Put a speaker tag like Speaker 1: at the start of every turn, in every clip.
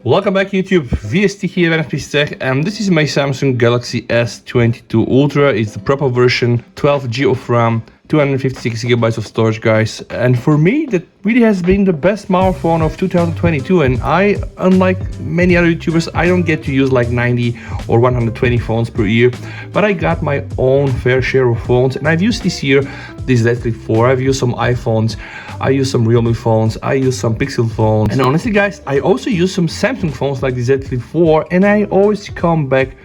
Speaker 1: Welcome back YouTube, VST here, Venus Tech, and this is my Samsung Galaxy S22 Ultra. It's the proper version, 12GB of RAM, 256GB of storage, guys. And for me, that really has been the best smartphone of 2022. And unlike many other YouTubers, I don't get to use like 90 or 120 phones per year, but I got my own fair share of phones. And I've used this year this Z4, I've used some iPhones, I use some Realme phones, I use some Pixel phones, and honestly guys, I also use some Samsung phones like the Z4, and I always come back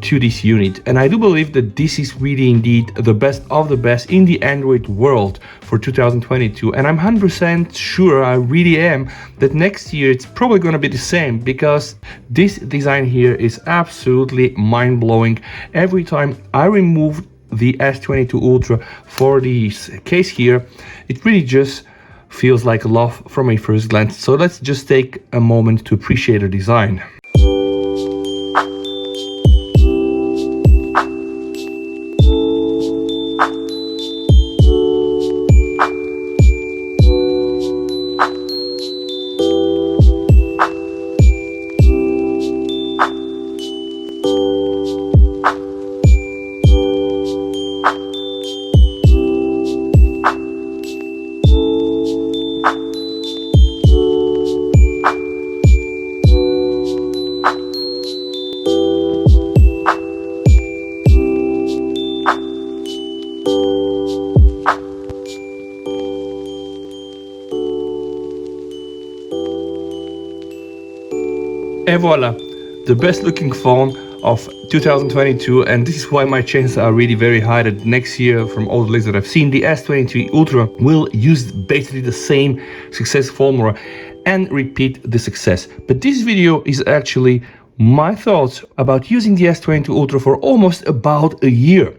Speaker 1: to this unit. And I do believe that this is really indeed the best of the best in the Android world for 2022, and I'm 100% sure, I really am, that next year it's probably gonna be the same, because this design here is absolutely mind-blowing. Every time I remove the S22 Ultra for this case here, it really just feels like love from a first glance. So let's just take a moment to appreciate the design. And voila, the best looking phone of 2022, and this is why my chances are really very high that next year, from all the leaks that I've seen, the S22 Ultra will use basically the same success formula and repeat the success. But this video is actually my thoughts about using the S22 Ultra for almost about a year.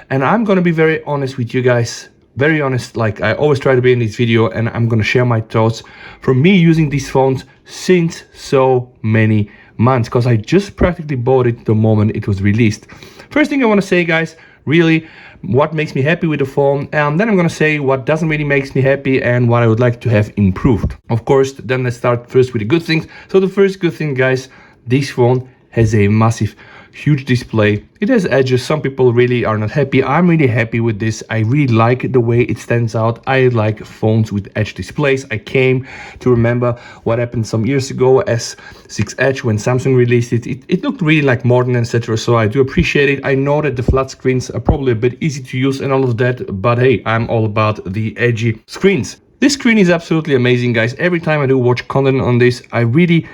Speaker 1: And I'm gonna be very honest with you guys, very honest, like I always try to be in this video, and I'm gonna share my thoughts from me using these phones since so many months, because I just practically bought it the moment it was released. First thing I want to say, guys, really what makes me happy with the phone, and then I'm gonna say what doesn't really makes me happy and what I would like to have improved. Of course, then let's start first with the good things. So the first good thing, guys, this phone has a massive, huge display. It has edges. Some people really are not happy. I'm really happy with this. I really like the way it stands out. I like phones with edge displays. I came to remember what happened some years ago, S6 Edge, when Samsung released it. It looked really like modern, etc. So I do appreciate it. I know that the flat screens are probably a bit easy to use and all of that, but hey, I'm all about the edgy screens. This screen is absolutely amazing, guys. Every time I do watch content on this, I really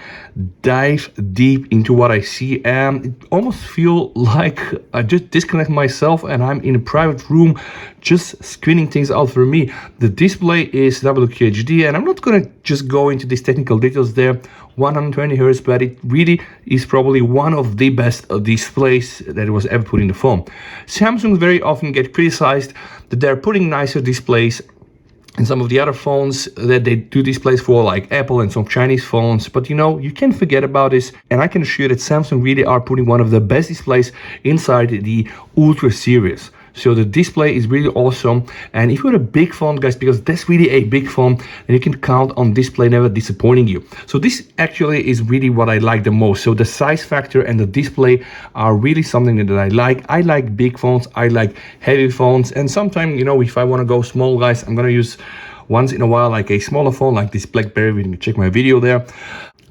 Speaker 1: dive deep into what I see, and it almost feel like I just disconnect myself and I'm in a private room just screening things out for me. The display is WQHD, and I'm not gonna just go into these technical details there, 120 Hz, but it really is probably one of the best displays that was ever put in the phone. Samsung very often get criticized that they're putting nicer displays and some of the other phones that they do displays for, like Apple and some Chinese phones, but you know, you can't forget about this, and I can assure you that Samsung really are putting one of the best displays inside the Ultra series. So the display is really awesome, and if you're a big phone, guys, because that's really a big phone, and you can count on display never disappointing you. So this actually is really what I like the most. So the size factor and the display are really something that I like. I like big phones, I like heavy phones, and sometimes, you know, if I want to go small, guys, I'm gonna use once in a while like a smaller phone like this BlackBerry. You can check my video there.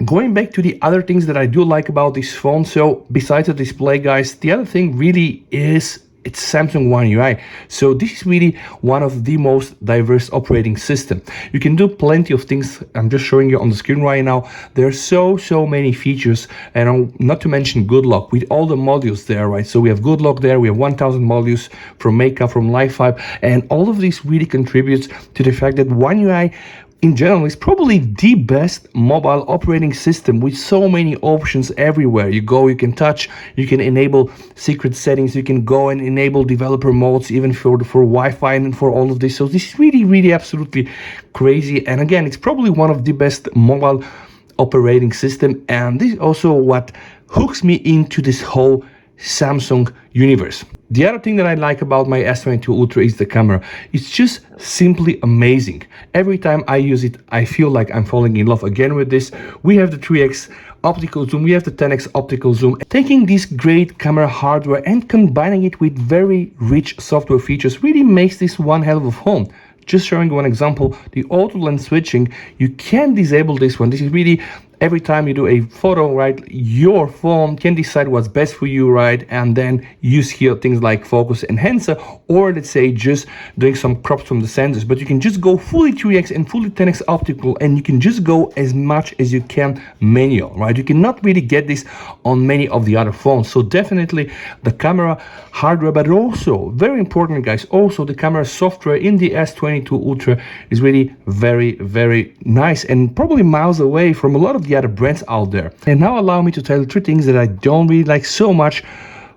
Speaker 1: Going back to the other things that I do like about this phone, so besides the display, guys, the other thing really is it's Samsung One UI. So this is really one of the most diverse operating system. You can do plenty of things. I'm just showing you on the screen right now. There are so many features, and not to mention Good Lock with all the modules there, right? So we have Good Lock there, we have 1000 modules from Makeup, from Li-Fi, and all of this really contributes to the fact that One UI in general is probably the best mobile operating system with so many options everywhere. You go, you can touch, you can enable secret settings, you can go and enable developer modes even for Wi-Fi and for all of this. So this is really absolutely crazy, and again, it's probably one of the best mobile operating system, and this is also what hooks me into this whole Samsung universe. The other thing that I like about my S22 Ultra is the camera. It's just simply amazing. Every time I use it, I feel like I'm falling in love again with this. We have the 3x optical zoom, we have the 10x optical zoom. Taking this great camera hardware and combining it with very rich software features really makes this one hell of a phone. Just showing one example, the auto lens switching, you can disable this one. This is really, every time you do a photo, right, your phone can decide what's best for you, right, and then use here things like focus enhancer, or let's say just doing some crops from the sensors. But you can just go fully 3x and fully 10x optical, and you can just go as much as you can manual, right? You cannot really get this on many of the other phones. So definitely the camera hardware, but also very important, guys, also the camera software in the S22 Ultra is really very, very nice, and probably miles away from a lot of the other brands out there. And now allow me to tell you 3 things that I don't really like so much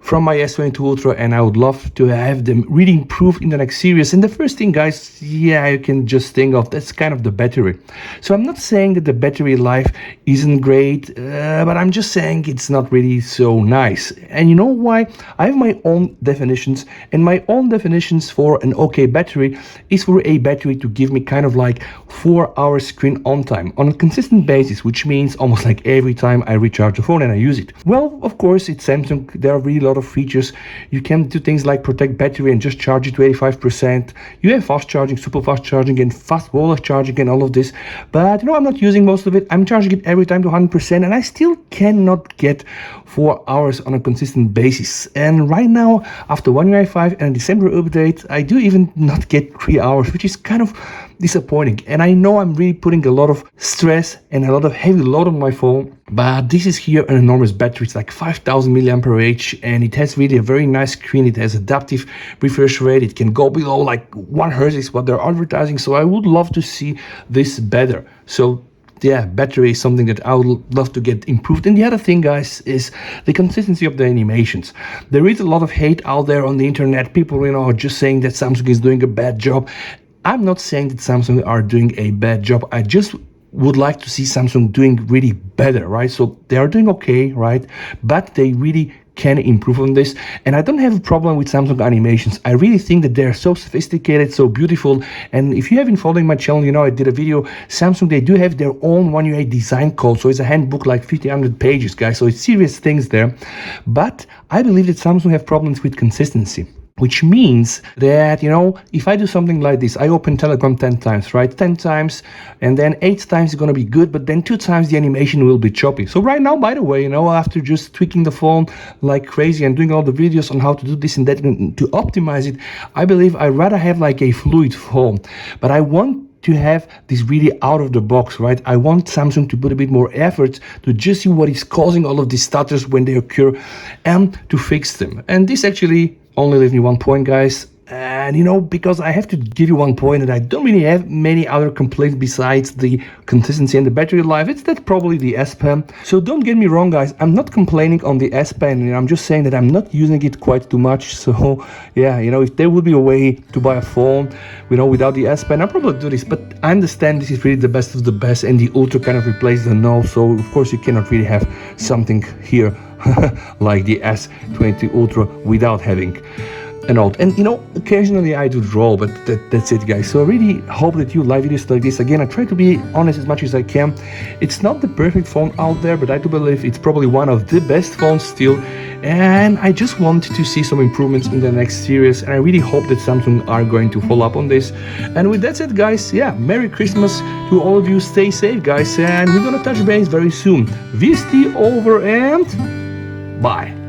Speaker 1: from my S22 Ultra, and I would love to have them really improved in the next series. And the first thing, guys, yeah, you can just think of, that's kind of the battery. So I'm not saying that the battery life isn't great, but I'm just saying it's not really so nice. And you know why? I have my own definitions, and my own definitions for an okay battery is for a battery to give me kind of like 4 hours screen on time on a consistent basis, which means almost like every time I recharge the phone and I use it. Well, of course, it's Samsung. There are really a lot of features. You can do things like protect battery and just charge it to 85%. You have fast charging, super fast charging, and fast wireless charging and all of this. But you know, I'm not using most of it. I'm charging it every time to 100%, and I still cannot get 4 hours on a consistent basis. And right now, after One UI 5 and a December update, I do even not get 3 hours, which is kind of disappointing. And I know I'm really putting a lot of stress and a lot of heavy load on my phone, but this is here an enormous battery. It's like 5000 mAh, and it has really a very nice screen. It has adaptive refresh rate. It can go below like 1 Hz is what they're advertising. So I would love to see this better. So yeah, battery is something that I would love to get improved. And the other thing, guys, is the consistency of the animations. There is a lot of hate out there on the internet. People, you know, are just saying that Samsung is doing a bad job. I'm not saying that Samsung are doing a bad job. I just would like to see Samsung doing really better, right? So they are doing okay, right? But they really can improve on this. And I don't have a problem with Samsung animations. I really think that they're so sophisticated, so beautiful. And if you have been following my channel, you know I did a video. Samsung, they do have their own One UI design code. So it's a handbook like 1,500 pages, guys. So it's serious things there. But I believe that Samsung have problems with consistency. Which means that, you know, if I do something like this, I open Telegram 10 times, right? 10 times, and then 8 times it's gonna be good, but then 2 times the animation will be choppy. So right now, by the way, you know, after just tweaking the phone like crazy and doing all the videos on how to do this and that and to optimize it, I believe I'd rather have like a fluid phone. But I want to have this really out of the box, right? I want Samsung to put a bit more effort to just see what is causing all of these stutters when they occur and to fix them. And this actually only leaves me 1 point, guys. And you know, because I have to give you 1 point and I don't really have many other complaints besides the consistency and the battery life, it's that probably the S Pen. So don't get me wrong, guys, I'm not complaining on the S Pen. I'm just saying that I'm not using it quite too much. So yeah, you know, if there would be a way to buy a phone, you know, without the S Pen, I'll probably do this. But I understand this is really the best of the best, and the Ultra kind of replaced the Note. So of course you cannot really have something here like the S22 Ultra without having an Note. And you know, occasionally I do draw, but that's it, guys. So I really hope that you like videos like this. Again, I try to be honest as much as I can. It's not the perfect phone out there, but I do believe it's probably one of the best phones still. And I just want to see some improvements in the next series, and I really hope that Samsung are going to follow up on this. And with that said, guys, yeah, Merry Christmas to all of you. Stay safe, guys, and we're gonna touch base very soon. VST over and bye.